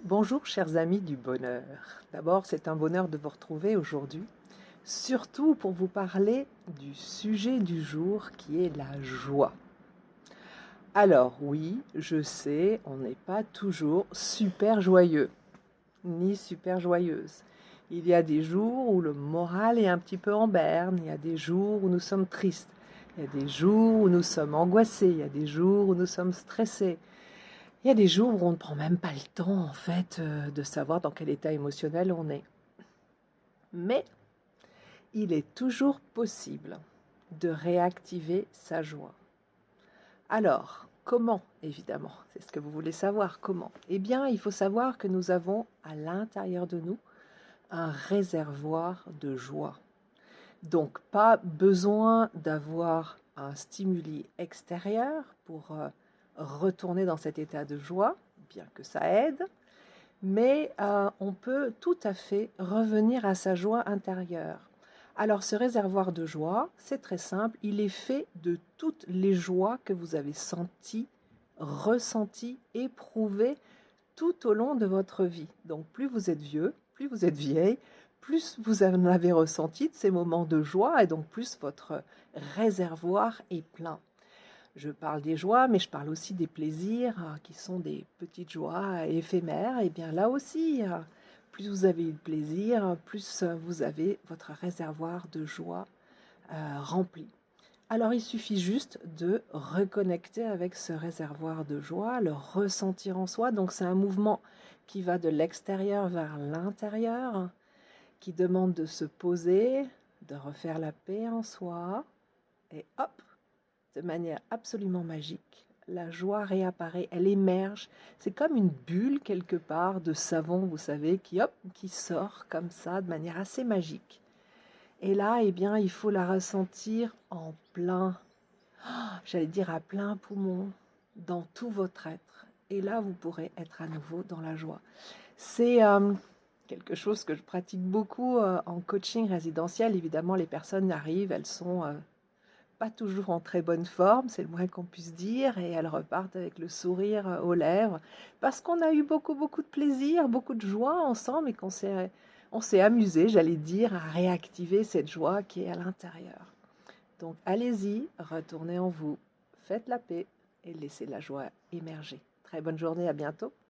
Bonjour chers amis du bonheur. D'abord, c'est un bonheur de vous retrouver aujourd'hui, surtout pour vous parler du sujet du jour qui est la joie. Alors oui, je sais, on n'est pas toujours super joyeux, ni super joyeuse. Il y a des jours où le moral est un petit peu en berne, il y a des jours où nous sommes tristes, il y a des jours où nous sommes angoissés, il y a des jours où nous sommes stressés. Il y a des jours où on ne prend même pas le temps, en fait, de savoir dans quel état émotionnel on est. Mais il est toujours possible de réactiver sa joie. Alors, comment, évidemment? C'est ce que vous voulez savoir, comment? Eh bien, il faut savoir que nous avons à l'intérieur de nous un réservoir de joie. Donc, pas besoin d'avoir un stimuli extérieur pour retourner dans cet état de joie, bien que ça aide. Mais on peut tout à fait revenir à sa joie intérieure. Alors ce réservoir de joie, c'est très simple, il est fait de toutes les joies que vous avez senties, ressenties, éprouvées tout au long de votre vie. Donc plus vous êtes vieux, plus vous êtes vieille, plus vous en avez ressenti de ces moments de joie et donc plus votre réservoir est plein. Je parle des joies, mais je parle aussi des plaisirs qui sont des petites joies éphémères. Et bien là aussi, plus vous avez eu de plaisir, plus vous avez votre réservoir de joie rempli. Alors il suffit juste de reconnecter avec ce réservoir de joie, le ressentir en soi. Donc c'est un mouvement qui va de l'extérieur vers l'intérieur, qui demande de se poser, de refaire la paix en soi, et hop, de manière absolument magique, la joie réapparaît, elle émerge. C'est comme une bulle quelque part de savon, vous savez, qui hop, qui sort comme ça de manière assez magique. Et là, eh bien, il faut la ressentir en plein, j'allais dire à plein poumon, dans tout votre être. Et là, vous pourrez être à nouveau dans la joie. C'est quelque chose que je pratique beaucoup en coaching résidentiel. Évidemment, les personnes arrivent, elles sont pas toujours en très bonne forme, c'est le moins qu'on puisse dire, et elles repartent avec le sourire aux lèvres, parce qu'on a eu beaucoup, beaucoup de plaisir, beaucoup de joie ensemble, et on s'est amusé, j'allais dire, à réactiver cette joie qui est à l'intérieur. Donc allez-y, retournez en vous, faites la paix, et laissez la joie émerger. Très bonne journée, à bientôt.